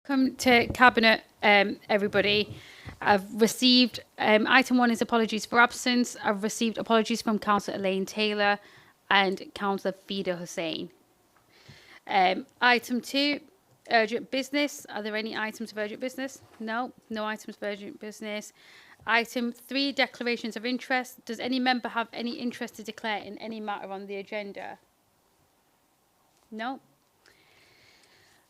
Welcome to Cabinet, everybody. I've received, item 1 is apologies for absence. I've received apologies from Councillor Elaine Taylor and Councillor Fida Hussain. Item 2, urgent business. Are there any items of urgent business? No items of urgent business. Item 3, declarations of interest. Does any member have any interest to declare in any matter on the agenda? No.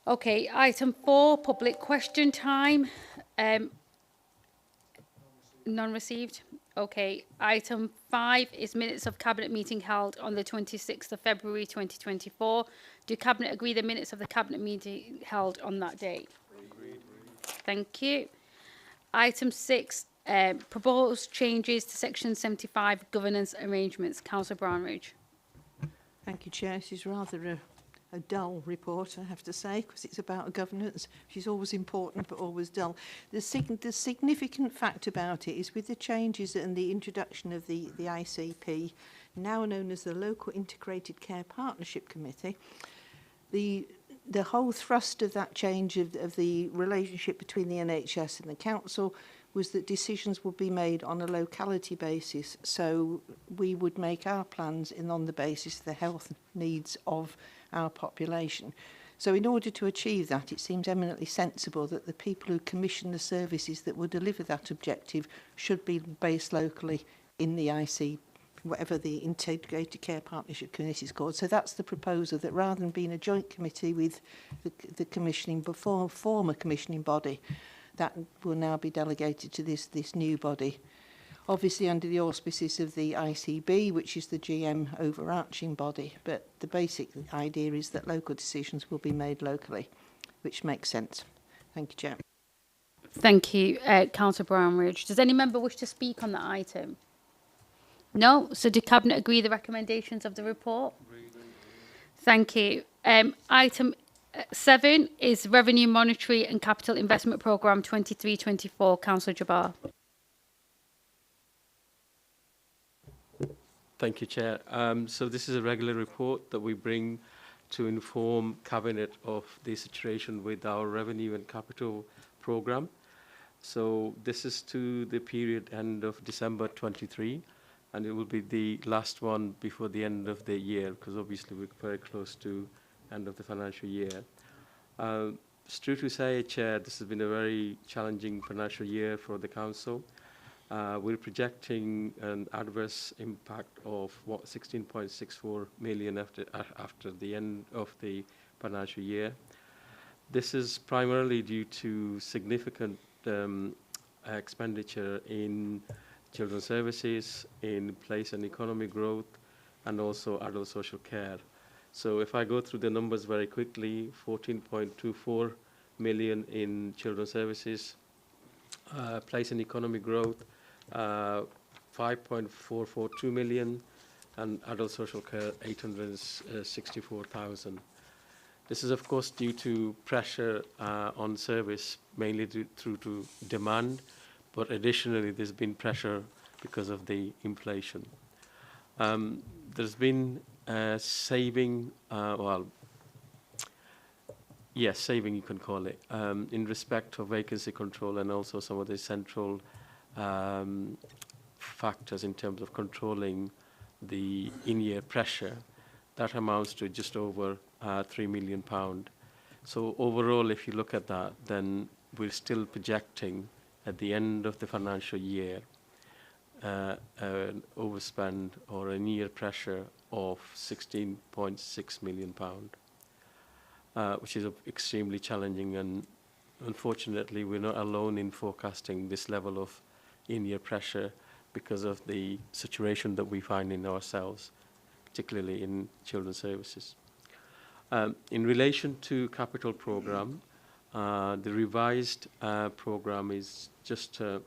Okay, item 4, public question time. None received. Okay, item 5 is minutes of Cabinet meeting held on the 26th of February 2024. Do Cabinet agree the minutes of the Cabinet meeting held on that date? Agreed. Thank you. Item 6, proposed changes to section 75 governance arrangements. Councillor Brownridge. Thank you, Chair. This is rather a dull report, I have to say, because it's about governance, which is always important but always dull. The significant fact about it is with the changes and the introduction of the ICP, now known as the Local Integrated Care Partnership Committee, the whole thrust of that change of the relationship between the NHS and the Council was that decisions would be made on a locality basis. So we would make our plans on the basis of the health needs of our population. So in order to achieve that, it seems eminently sensible that the people who commission the services that will deliver that objective should be based locally in the IC, whatever the Integrated Care Partnership Committee is called. So that's the proposal, that rather than being a joint committee with the commissioning before, former commissioning body, that will now be delegated to this new body. Obviously under the auspices of the ICB, which is the GM overarching body, but the basic idea is that local decisions will be made locally, which makes sense. Thank you, Chair. Thank you, Councillor Brownridge. Does any member wish to speak on that item? No? So do Cabinet agree the recommendations of the report? Thank you. Item 7 is Revenue Monetary and Capital Investment Programme 23-24. Councillor Jabbar. Thank you, Chair. So this is a regular report that we bring to inform Cabinet of the situation with our revenue and capital programme. So this is to the period end of December 23, and it will be the last one before the end of the year, because obviously we're very close to end of the financial year. It's true to say, Chair, this has been a very challenging financial year for the Council. We're projecting an adverse impact of 16.64 million after the end of the financial year. This is primarily due to significant expenditure in children's services, in place and economy growth, and also adult social care. So if I go through the numbers very quickly, 14.24 million in children's services, place and economy growth, 5.442 million, and adult social care 864,000. This is of course due to pressure on service, mainly through to demand, but additionally there's been pressure because of the inflation. There's been saving, saving you can call it, in respect of vacancy control and also some of the central factors in terms of controlling the in-year pressure. That amounts to just over £3 million. So overall, if you look at that, then we're still projecting at the end of the financial year an overspend or a in-year pressure of £16.6 million, which is extremely challenging, and unfortunately we're not alone in forecasting this level of in-year pressure because of the situation that we find in ourselves, particularly in children's services. In relation to capital programme, the revised programme is just under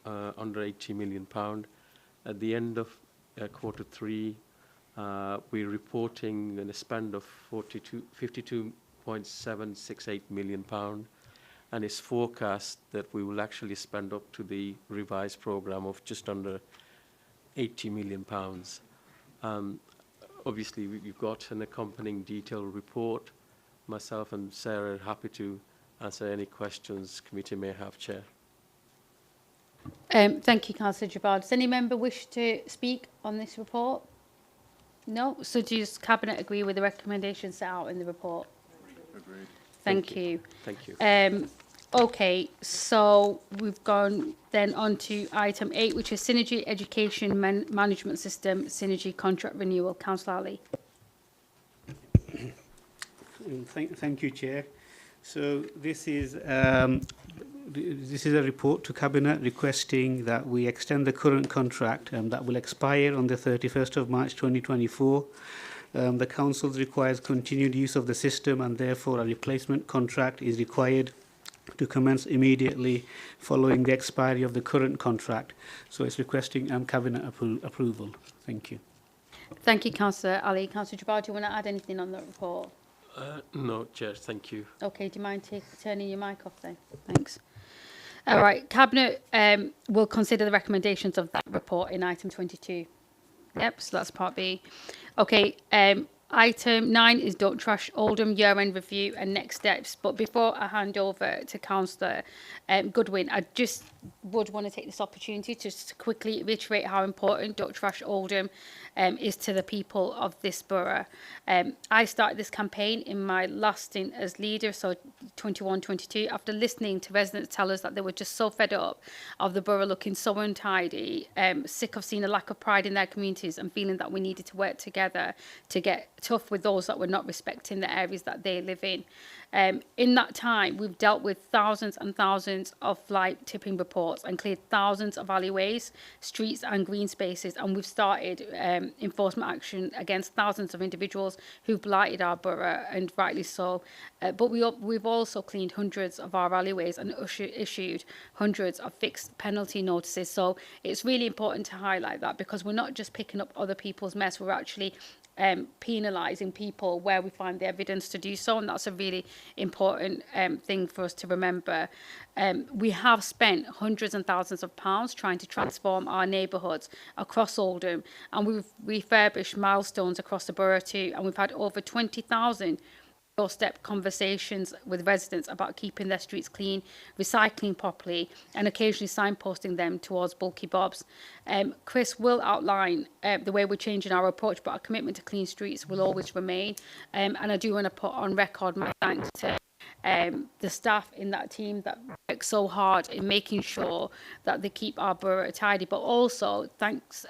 £80 million. At the end of Q3, we're reporting a spend of £52.768 million, and it's forecast that we will actually spend up to the revised programme of just under £80 million. Obviously, we've got an accompanying detailed report. Myself and Sarah are happy to answer any questions committee may have, Chair. Thank you, Councillor Jabbar. Does any member wish to speak on this report? No? So does Cabinet agree with the recommendations set out in the report? Agreed. Thank you. Thank you. Okay, so we've gone then on to item 8, which is Synergy Education Management System Synergy Contract Renewal. Councillor Ali. Thank you, Chair. So this is a report to Cabinet requesting that we extend the current contract that will expire on the 31st of March 2024. The Council requires continued use of the system, and therefore a replacement contract is required to commence immediately following the expiry of the current contract. So it's requesting Cabinet approval. Thank you. Thank you, Councillor Ali. Councillor Jabbar, do you want to add anything on that report? No, Chair, thank you. Okay, do you mind turning your mic off then? Thanks. All right, Cabinet will consider the recommendations of that report in item 22. Yep, so that's part B. Okay, item 9 is Don't Trash Oldham year-end review and next steps. But before I hand over to Councillor Goodwin, I just would want to take this opportunity to just quickly reiterate how important Don't Trash Oldham is to the people of this borough. I started this campaign in my last stint as leader, so 21-22, after listening to residents tell us that they were just so fed up of the borough looking so untidy, sick of seeing a lack of pride in their communities and feeling that we needed to work together to get tough with those that were not respecting the areas that they live in. In that time, we've dealt with thousands and thousands of fly tipping reports and cleared thousands of alleyways, streets and green spaces, and we've started enforcement action against thousands of individuals who've blighted our borough, and rightly so. But we've also cleaned hundreds of our alleyways and issued hundreds of fixed penalty notices. So it's really important to highlight that, because we're not just picking up other people's mess, we're actually penalising people where we find the evidence to do so, and that's a really important thing for us to remember. We have spent hundreds and thousands of pounds trying to transform our neighbourhoods across Oldham, and we've refurbished milestones across the borough too, and we've had over 20,000 doorstep conversations with residents about keeping their streets clean, recycling properly, and occasionally signposting them towards bulky bobs. Chris will outline the way we're changing our approach, but our commitment to clean streets will always remain. And I do want to put on record my thanks to the staff in that team that work so hard in making sure that they keep our borough tidy, but also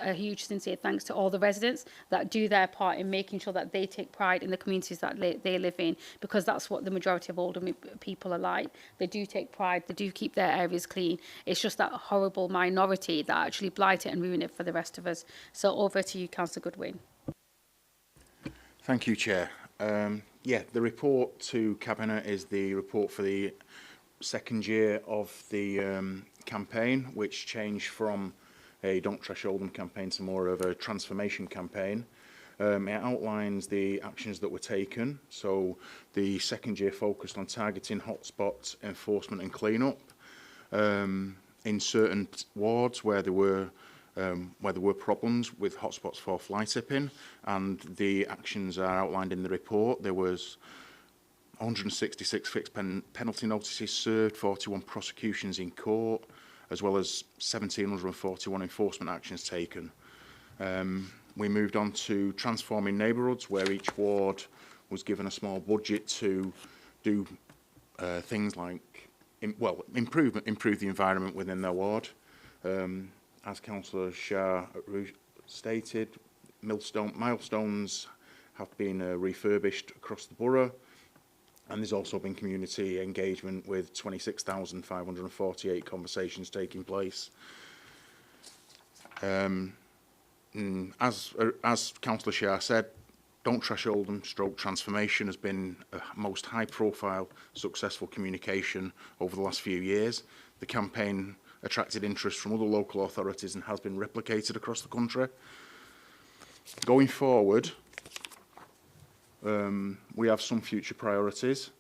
a huge sincere thanks to all the residents that do their part in making sure that they take pride in the communities that they live in, because that's what the majority of Oldham people are like. They do take pride, they do keep their areas clean. It's just that horrible minority that actually blight it and ruin it for the rest of us. So over to you, Councillor Goodwin. Thank you, Chair. The report to Cabinet is the report for the second year of the campaign, which changed from a Don't Trash Oldham campaign to more of a transformation campaign. It outlines the actions that were taken. So the second year focused on targeting hotspot enforcement and clean-up in certain wards where there were problems with hotspots for fly tipping, and the actions are outlined in the report. There was 166 fixed penalty notices served, 41 prosecutions in court, as well as 1,741 enforcement actions taken. We moved on to transforming neighbourhoods, where each ward was given a small budget to do things like improve the environment within their ward. As Councillor Shah stated, milestones have been refurbished across the borough, and there's also been community engagement with 26,548 conversations taking place. As Councillor Shah said, Don't Trash Oldham / transformation has been a most high-profile, successful communication over the last few years. The campaign attracted interest from other local authorities and has been replicated across the country. Going forward, we have some future priorities.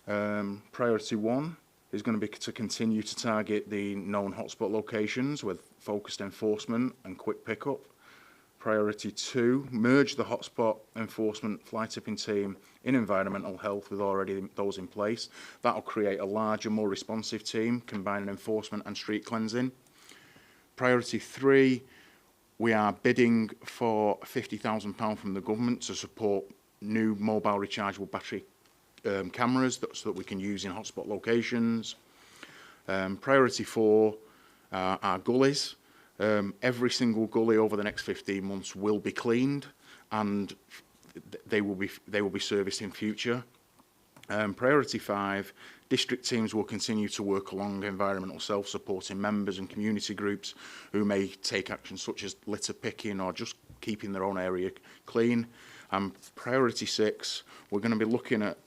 Priority 1 is going to be to continue to target the known hotspot locations with focused enforcement and quick pickup. Priority 2, merge the hotspot enforcement fly tipping team in environmental health with already those in place. That will create a larger, more responsive team, combining enforcement and street cleansing. Priority 3, we are bidding for £50,000 from the government to support new mobile rechargeable battery cameras so that we can use in hotspot locations. Priority 4, our gullies. Every single gully over the next 15 months will be cleaned, and they will be serviced in future. Priority 5, district teams will continue to work along environmental self-supporting members and community groups who may take action such as litter picking or just keeping their own area clean. And priority 6, we're going to be looking at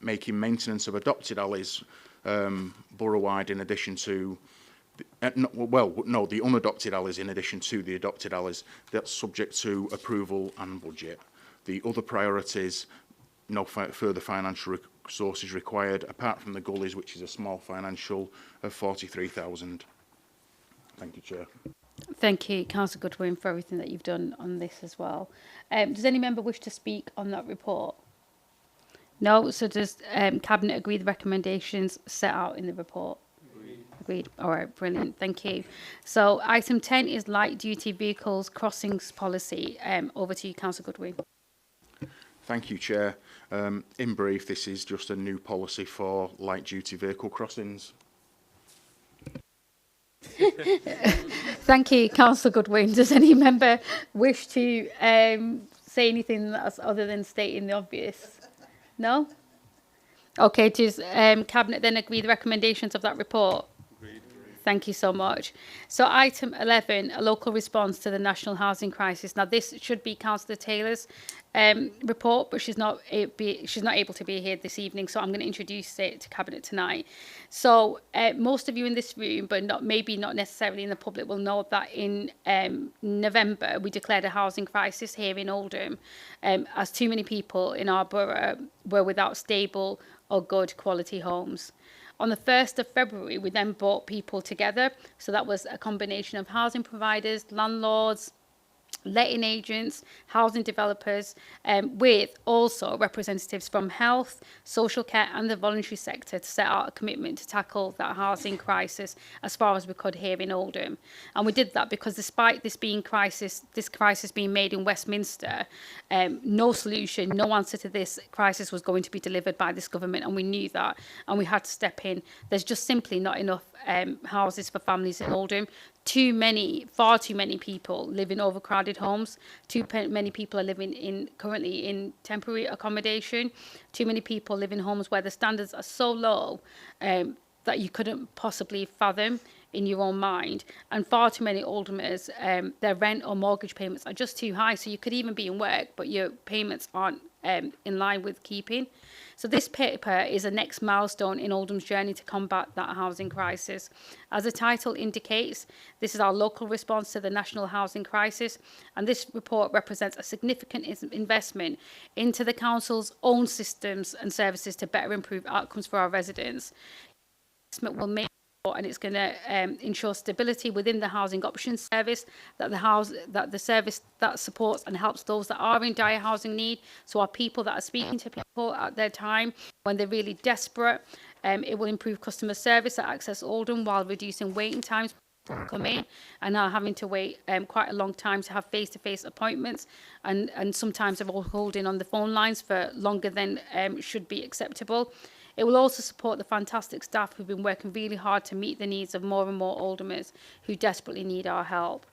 making maintenance of adopted alleys borough-wide in addition to the unadopted alleys in addition to the adopted alleys. That's subject to approval and budget. The other priorities, no further financial resources required, apart from the gullies, which is a small financial of 43,000. Thank you, Chair. Thank you, Councillor Goodwin, for everything that you've done on this as well. Does any member wish to speak on that report? No? So does Cabinet agree the recommendations set out in the report? Agreed. All right, brilliant. Thank you. So item 10 is light duty vehicles crossings policy. Over to you, Councillor Goodwin. Thank you, Chair. In brief, this is just a new policy for light duty vehicle crossings. Thank you, Councillor Goodwin. Does any member wish to say anything that's other than stating the obvious? No? Okay, does Cabinet then agree the recommendations of that report? Agreed. Thank you so much. So item 11, a local response to the national housing crisis. Now this should be Councillor Taylor's report, but she's not able to be here this evening, so I'm going to introduce it to Cabinet tonight. So most of you in this room, but maybe not necessarily in the public, will know that in November we declared a housing crisis here in Oldham, as too many people in our borough were without stable or good quality homes. On the 1st of February, we then brought people together. So that was a combination of housing providers, landlords, letting agents, housing developers, with also representatives from health, social care and the voluntary sector to set out a commitment to tackle that housing crisis as far as we could here in Oldham. And we did that because despite this crisis being made in Westminster, no solution, no answer to this crisis was going to be delivered by this government, and we knew that, and we had to step in. There's just simply not enough houses for families in Oldham. Far too many people live in overcrowded homes. Too many people are living currently in temporary accommodation. Too many people live in homes where the standards are so low that you couldn't possibly fathom in your own mind. And far too many Oldhamers, their rent or mortgage payments are just too high. So you could even be in work, but your payments aren't in line with keeping. So this paper is a next milestone in Oldham's journey to combat that housing crisis. As the title indicates, this is our local response to the national housing crisis, and this report represents a significant investment into the council's own systems and services to better improve outcomes for our residents. Investment will make and it's going to ensure stability within the housing options service, that the service that supports and helps those that are in dire housing need. So our people that are speaking to people at their time when they're really desperate. It will improve customer service at Access Oldham while reducing waiting times for people to come in and are having to wait quite a long time to have face-to-face appointments, and sometimes they're all holding on the phone lines for longer than should be acceptable. It will also support the fantastic staff who've been working really hard to meet the needs of more and more Oldhamers who desperately need our help.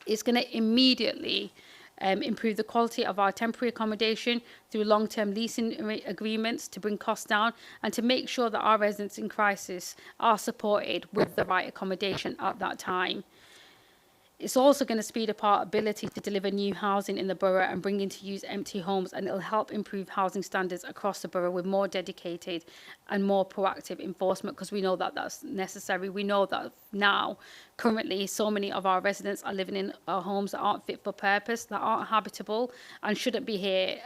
It's going to immediately improve the quality of our temporary accommodation through long-term leasing agreements to bring costs down and to make sure that our residents in crisis are supported with the right accommodation at that time. It's also going to speed up our ability to deliver new housing in the borough and bring into use empty homes, and it'll help improve housing standards across the borough with more dedicated and more proactive enforcement, because we know that that's necessary. We know that now, currently, so many of our residents are living in our homes that aren't fit for purpose, that aren't habitable and shouldn't be here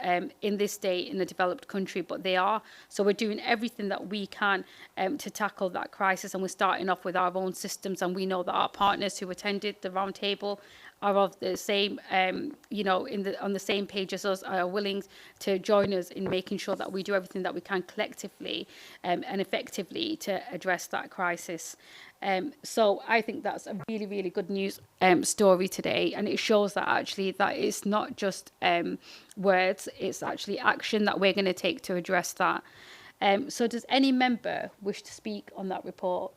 in this state in the developed country, but they are. So we're doing everything that we can to tackle that crisis, and we're starting off with our own systems, and we know that our partners who attended the roundtable are of the same, you know, on the same page as us, are willing to join us in making sure that we do everything that we can collectively and effectively to address that crisis. So I think that's a really, really good news story today, and it shows that actually that it's not just words, it's actually action that we're going to take to address that. So does any member wish to speak on that report?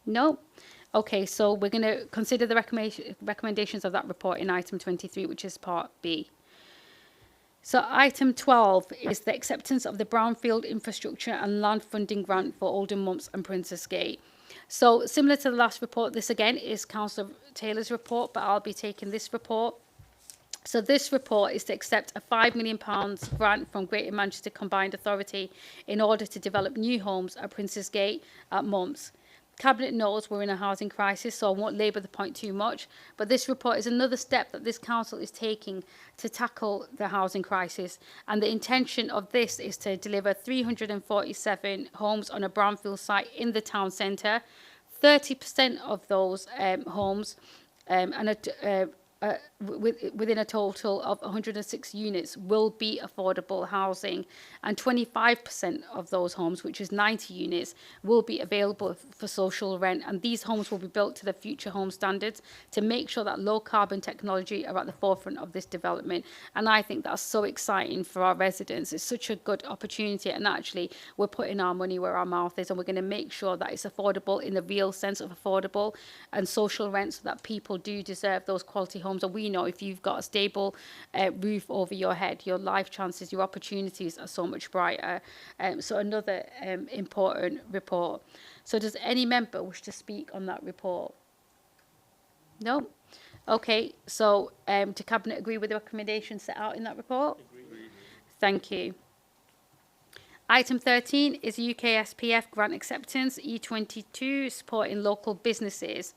No? Okay, so we're going to consider the recommendations of that report in item 23, which is part B. So item 12 is the acceptance of the Brownfield Infrastructure and Land Funding Grant for Oldham, Mumps and Princess Gate. So similar to the last report, this again is Councillor Taylor's report, but I'll be taking this report. So this report is to accept a £5 million grant from Greater Manchester Combined Authority in order to develop new homes at Princess Gate at Mumps. Cabinet knows we're in a housing crisis, so I won't labour the point too much, but this report is another step that this council is taking to tackle the housing crisis, and the intention of this is to deliver 347 homes on a brownfield site in the town centre. 30% of those homes within a total of 106 units will be affordable housing, and 25% of those homes, which is 90 units, will be available for social rent, and these homes will be built to the future home standards to make sure that low carbon technology are at the forefront of this development. And I think that's so exciting for our residents. It's such a good opportunity, and actually we're putting our money where our mouth is, and we're going to make sure that it's affordable in the real sense of affordable and social rent, so that people do deserve those quality homes. And we know if you've got a stable roof over your head, your life chances, your opportunities are so much brighter. So another important report. So does any member wish to speak on that report? No? Okay, so do Cabinet agree with the recommendations set out in that report? Agreed. Thank you. Item 13 is UK SPF grant acceptance, E22, supporting local businesses.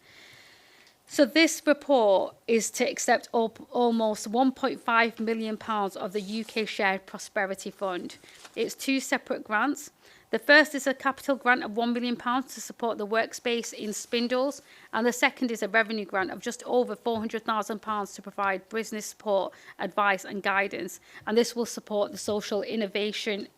So this report is to accept almost £1.5 million of the UK Shared Prosperity Fund. It's two separate grants. The first is a capital grant of £1 million to support the workspace in Spindles, and the second is a revenue grant of just over £400,000 to provide business support, advice and guidance. And this will support the social innovation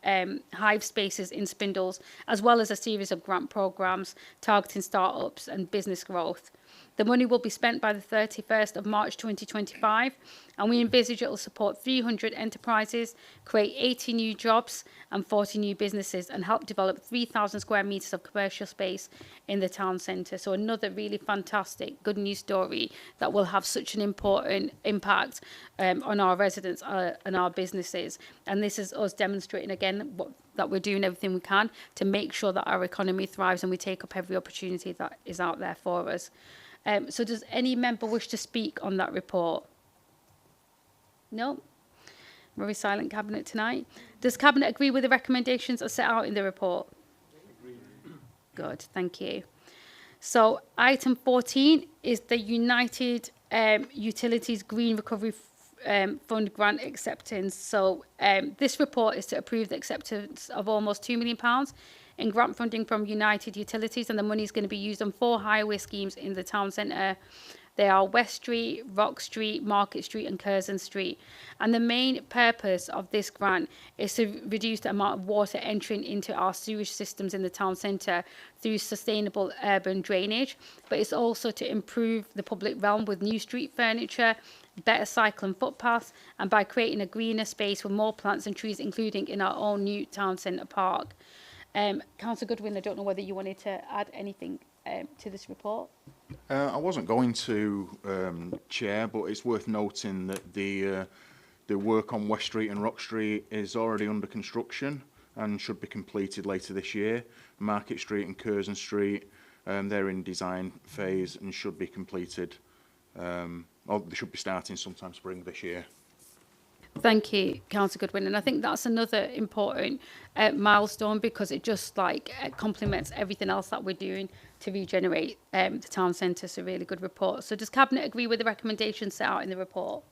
hive spaces in Spindles, as well as a series of grant programmes targeting startups and business growth. The money will be spent by the 31st of March 2025, and we envisage it will support 300 enterprises, create 80 new jobs and 40 new businesses, and help develop 3,000 square metres of commercial space in the town centre. So another really fantastic good news story that will have such an important impact on our residents and our businesses. And this is us demonstrating again that we're doing everything we can to make sure that our economy thrives and we take up every opportunity that is out there for us. So does any member wish to speak on that report? No? Very silent Cabinet tonight. Does Cabinet agree with the recommendations as set out in the report? Agreed. Good, thank you. So item 14 is the United Utilities Green Recovery Fund grant acceptance. So this report is to approve the acceptance of almost £2 million in grant funding from United Utilities, and the money is going to be used on 4 highway schemes in the town centre. They are West Street, Rock Street, Market Street and Curzon Street. And the main purpose of this grant is to reduce the amount of water entering into our sewage systems in the town centre through sustainable urban drainage. But it's also to improve the public realm with new street furniture, better cycle and footpaths, and by creating a greener space with more plants and trees, including in our own new town centre park. Councillor Goodwin, I don't know whether you wanted to add anything to this report. I wasn't going to, Chair, but it's worth noting that the work on West Street and Rock Street is already under construction and should be completed later this year. Market Street and Curzon Street, they're in design phase and should be completed, or they should be starting sometime spring this year. Thank you, Councillor Goodwin. And I think that's another important milestone, because it just complements everything else that we're doing to regenerate the town centre. So really good report. So does Cabinet agree with the recommendations set out in the report?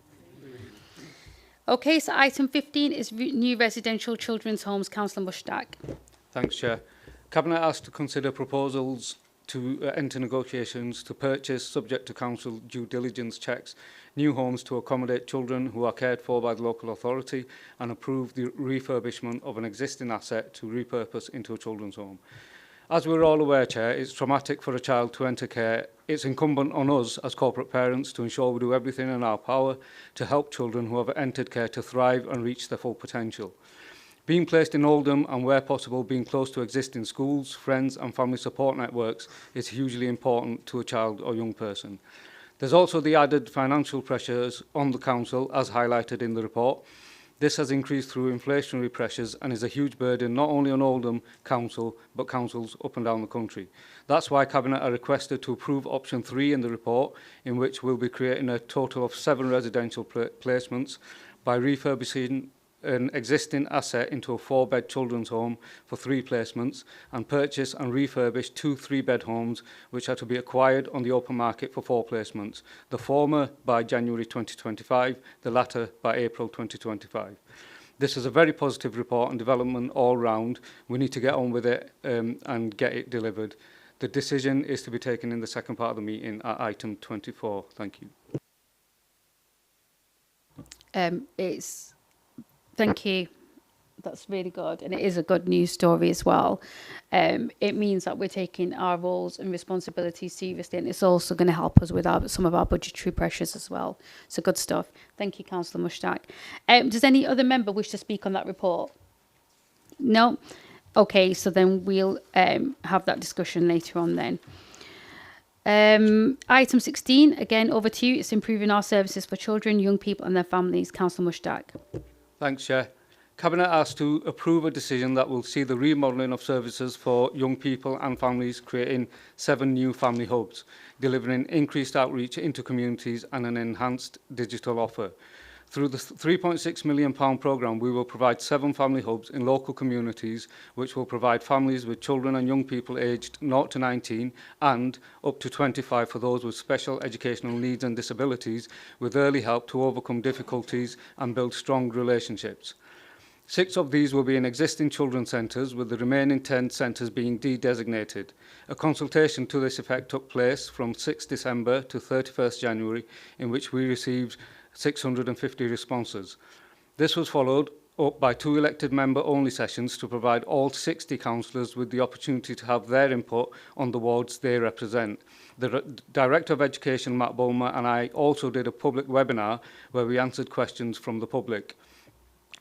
Okay, so item 15 is new residential children's homes. Councillor Mushtaq. Thanks, Chair. Cabinet asked to consider proposals to enter negotiations to purchase, subject to council due diligence checks, new homes to accommodate children who are cared for by the local authority, and approve the refurbishment of an existing asset to repurpose into a children's home. As we're all aware, Chair, it's traumatic for a child to enter care. It's incumbent on us as corporate parents to ensure we do everything in our power to help children who have entered care to thrive and reach their full potential. Being placed in Oldham and, where possible, being close to existing schools, friends and family support networks is hugely important to a child or young person. There's also the added financial pressures on the council, as highlighted in the report. This has increased through inflationary pressures and is a huge burden not only on Oldham Council, but councils up and down the country. That's why Cabinet are requested to approve option 3 in the report, in which we'll be creating a total of 7 residential placements by refurbishing an existing asset into a 4-bed children's home for 3 placements, and purchase and refurbish 2 3-bed homes which are to be acquired on the open market for 4 placements, the former by January 2025, the latter by April 2025. This is a very positive report and development all round. We need to get on with it and get it delivered. The decision is to be taken in the second part of the meeting at item 24. Thank you. Thank you. That's really good. And it is a good news story as well. It means that we're taking our roles and responsibilities seriously, and it's also going to help us with some of our budgetary pressures as well. So good stuff. Thank you, Councillor Mushtaq. Does any other member wish to speak on that report? No? Okay, so then we'll have that discussion later on then. Item 16, again, over to you. It's improving our services for children, young people and their families. Councillor Mushtaq. Thanks, Chair. Cabinet asked to approve a decision that will see the remodelling of services for young people and families, creating 7 new family hubs, delivering increased outreach into communities and an enhanced digital offer. Through the £3.6 million programme, we will provide 7 family hubs in local communities, which will provide families with children and young people aged 0 to 19 and up to 25 for those with special educational needs and disabilities, with early help to overcome difficulties and build strong relationships. 6 of these will be in existing children's centres, with the remaining 10 centres being de-designated. A consultation to this effect took place from 6 December to 31st January, in which we received 650 responses. This was followed up by 2 elected member-only sessions to provide all 60 councillors with the opportunity to have their input on the wards they represent. The Director of Education, Matt Bulmer, and I also did a public webinar where we answered questions from the public.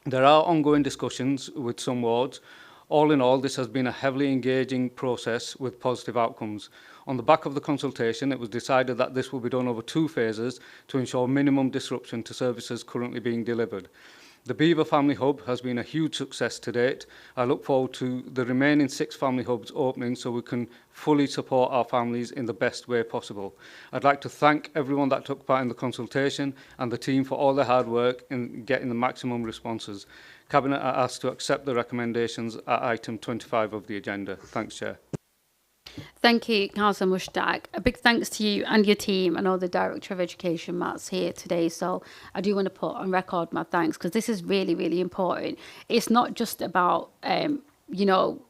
There are ongoing discussions with some wards. All in all, this has been a heavily engaging process with positive outcomes. On the back of the consultation, it was decided that this will be done over 2 phases to ensure minimum disruption to services currently being delivered. The Beaver Family Hub has been a huge success to date. I look forward to the remaining 6 family hubs opening so we can fully support our families in the best way possible. I'd like to thank everyone that took part in the consultation and the team for all their hard work in getting the maximum responses. Cabinet are asked to accept the recommendations at item 25 of the agenda. Thanks, Chair. Thank you, Councillor Mushtaq. A big thanks to you and your team. I know the Director of Education, Matt's here today, so I do want to put on record my thanks, because this is really, really important. It's not just about, you know,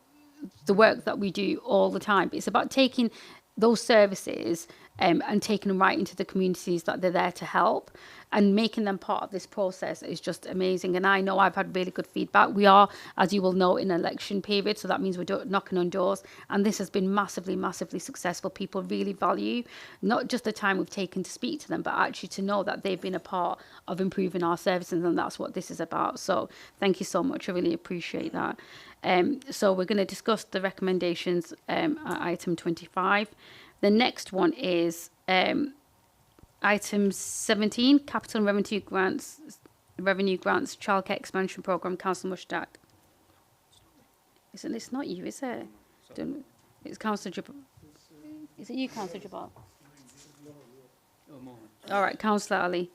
the work that we do all the time, but it's about taking those services and taking them right into the communities that they're there to help, and making them part of this process is just amazing. And I know I've had really good feedback. We are, as you will know, in an election period, so that means we're knocking on doors, and this has been massively, massively successful. People really value not just the time we've taken to speak to them, but actually to know that they've been a part of improving our services, and that's what this is about. So thank you so much. I really appreciate that. So we're going to discuss the recommendations at item 25. The next one is item 17, Capital and Revenue Grants Childcare Expansion Programme. Councillor Mushtaq. It's not you, is it? It's Councillor Jabal. Is it you, Councillor Jabal? All right, Councillor Ali.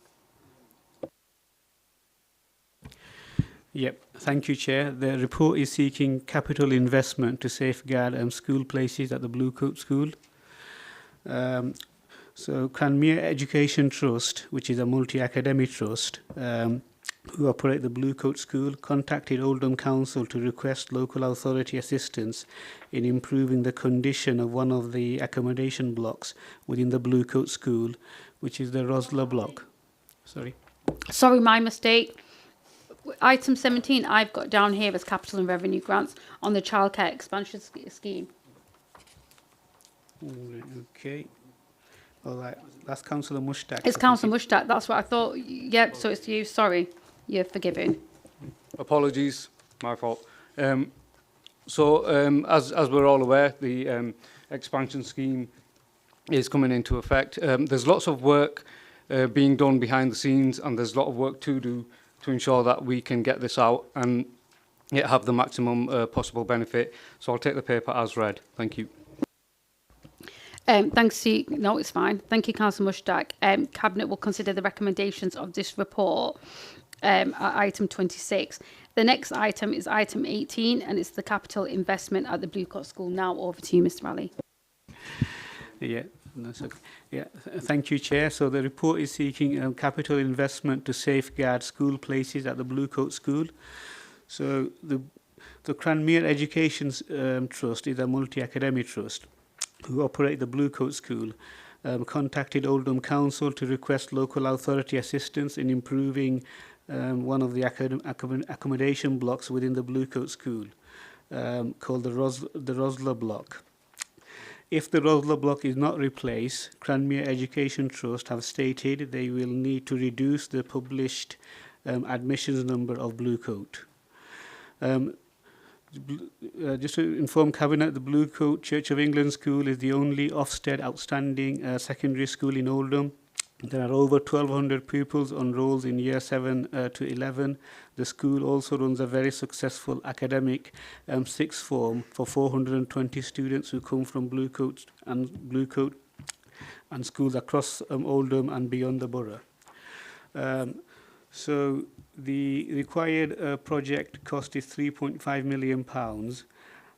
Yep, thank you, Chair. The report is seeking capital investment to safeguard school places at the Blue Coat School. So Cranmere Education Trust, which is a multi-academic trust, who operate the Blue Coat School, contacted Oldham Council to request local authority assistance in improving the condition of one of the accommodation blocks within the Blue Coat School, which is the Rosler block. Sorry. Sorry, my mistake. Item 17 I've got down here as capital and revenue grants on the childcare expansion scheme. Okay. All right. That's Councillor Mushtaq. It's Councillor Mushtaq, that's what I thought. Yep, so it's you. Sorry, you're forgiven. Apologies, my fault. As we're all aware, the expansion scheme is coming into effect. There's lots of work being done behind the scenes, and there's a lot of work to do to ensure that we can get this out and yet have the maximum possible benefit. So I'll take the paper as read. Thank you. Thanks to you. No, it's fine. Thank you, Councillor Mushtaq. Cabinet will consider the recommendations of this report at item 26. The next item is item 18, and it's the capital investment at the Blue Coat School. Now over to you, Mr. Ali. Yeah, that's okay. Yeah, thank you, Chair. So the report is seeking capital investment to safeguard school places at the Blue Coat School. So the Cranmere Education Trust is a multi-academy trust who operate the Blue Coat School, contacted Oldham Council to request local authority assistance in improving one of the accommodation blocks within the Blue Coat School, called the Rosler block. If the Rosler block is not replaced, Cranmere Education Trust have stated they will need to reduce the published admissions number of Blue Coat. Just to inform Cabinet, the Blue Coat Church of England School is the only Ofsted outstanding secondary school in Oldham. There are over 1,200 pupils on rolls in year 7 to 11. The school also runs a very successful academic sixth form for 420 students who come from Blue Coat and schools across Oldham and beyond the borough. So the required project cost is £3.5 million,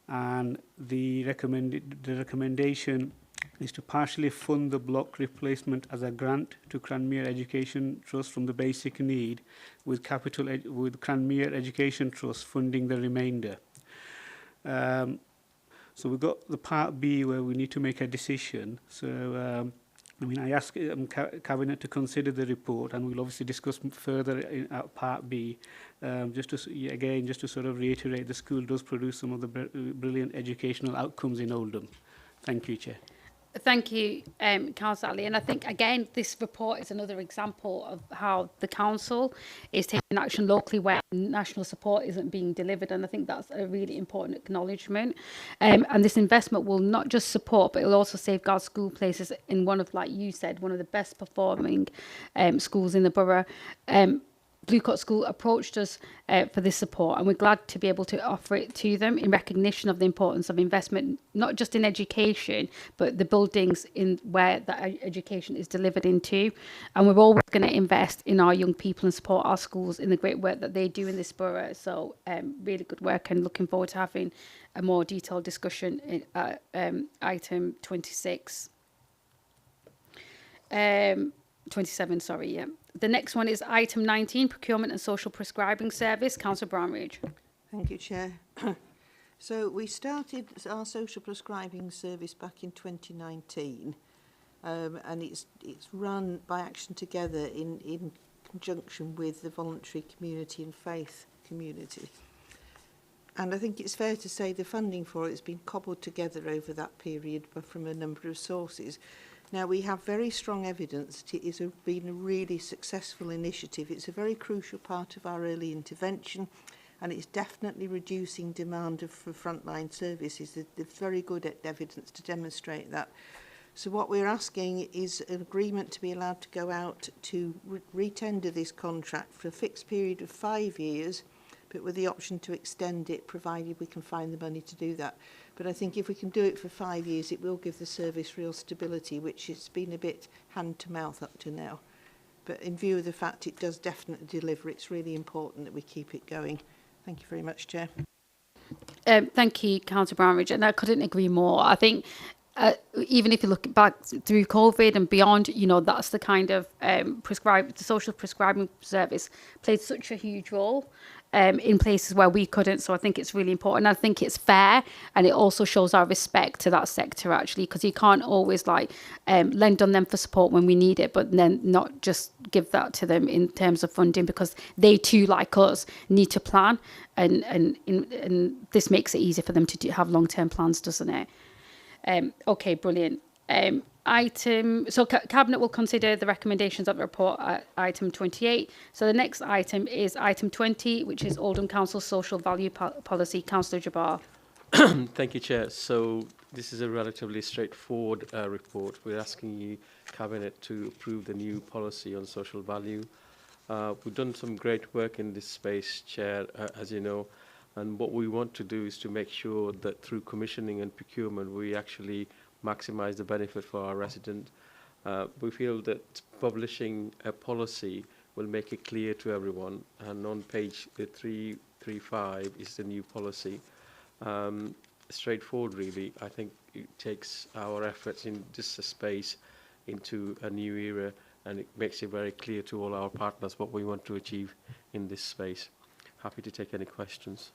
and the recommendation is to partially fund the block replacement as a grant to Cranmere Education Trust from the basic need, with Cranmere Education Trust funding the remainder. So we've got the part B where we need to make a decision. So I ask Cabinet to consider the report, and we'll obviously discuss further at part B. Just to sort of reiterate, the school does produce some of the brilliant educational outcomes in Oldham. Thank you, Chair. Thank you, Councillor Ali. And I think, again, this report is another example of how the council is taking action locally where national support isn't being delivered. And I think that's a really important acknowledgement. And this investment will not just support, but it will also safeguard school places in one of, like you said, one of the best performing schools in the borough. Blue Coat School approached us for this support, and we're glad to be able to offer it to them in recognition of the importance of investment, not just in education, but the buildings in where that education is delivered into. And we're always going to invest in our young people and support our schools in the great work that they do in this borough. So really good work, and looking forward to having a more detailed discussion in item 26. 27, sorry, yeah. The next one is item 19, procurement and social prescribing service. Councillor Brownridge. Thank you, Chair. So we started our social prescribing service back in 2019, and it's run by Action Together in conjunction with the voluntary community and faith community. And I think it's fair to say the funding for it has been cobbled together over that period from a number of sources. Now, we have very strong evidence that it has been a really successful initiative. It's a very crucial part of our early intervention, and it's definitely reducing demand for frontline services. There's very good evidence to demonstrate that. So what we're asking is an agreement to be allowed to go out to re-tender this contract for a fixed period of 5 years, but with the option to extend it, provided we can find the money to do that. But I think if we can do it for 5 years, it will give the service real stability, which has been a bit hand-to-mouth up to now. But in view of the fact it does definitely deliver, it's really important that we keep it going. Thank you very much, Chair. Thank you, Councillor Brownridge, and I couldn't agree more. I think even if you look back through COVID and beyond, you know, that's the kind of the social prescribing service played such a huge role in places where we couldn't. So I think it's really important. I think it's fair, and it also shows our respect to that sector, actually, because you can't always like lend on them for support when we need it, but then not just give that to them in terms of funding, because they too, like us, need to plan, and this makes it easier for them to have long-term plans, doesn't it? Okay, brilliant. Cabinet will consider the recommendations of the report at item 28. So the next item is item 20, which is Oldham Council Social Value Policy. Councillor Jabbar. Thank you, Chair. So this is a relatively straightforward report. We're asking you, Cabinet, to approve the new policy on social value. We've done some great work in this space, Chair, as you know, and what we want to do is to make sure that through commissioning and procurement, we actually maximise the benefit for our resident. We feel that publishing a policy will make it clear to everyone, and on page 335 is the new policy. Straightforward, really. I think it takes our efforts in this space into a new era, and it makes it very clear to all our partners what we want to achieve in this space. Happy to take any questions.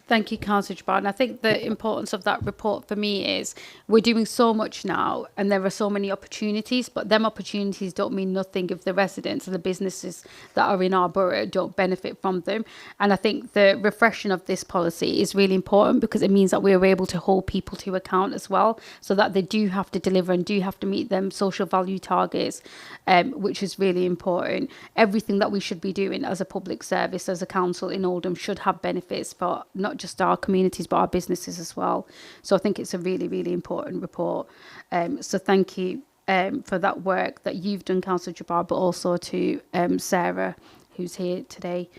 Thank you, Councillor Jabbar. And I think the importance of that report for me is we're doing so much now, and there are so many opportunities, but them opportunities don't mean nothing if the residents and the businesses that are in our borough don't benefit from them. And I think the refreshing of this policy is really important, because it means that we're able to hold people to account as well, so that they do have to deliver and do have to meet them social value targets, which is really important. Everything that we should be doing as a public service, as a council in Oldham, should have benefits for not just our communities but our businesses as well. So I think it's a really, really important report. So thank you for that work that you've done, Councillor Jabbar, but also to Sarah, who's here today.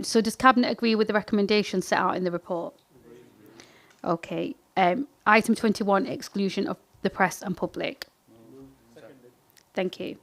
So does Cabinet agree with the recommendations set out in the report? Okay. Item 21, exclusion of the press and public. Thank you.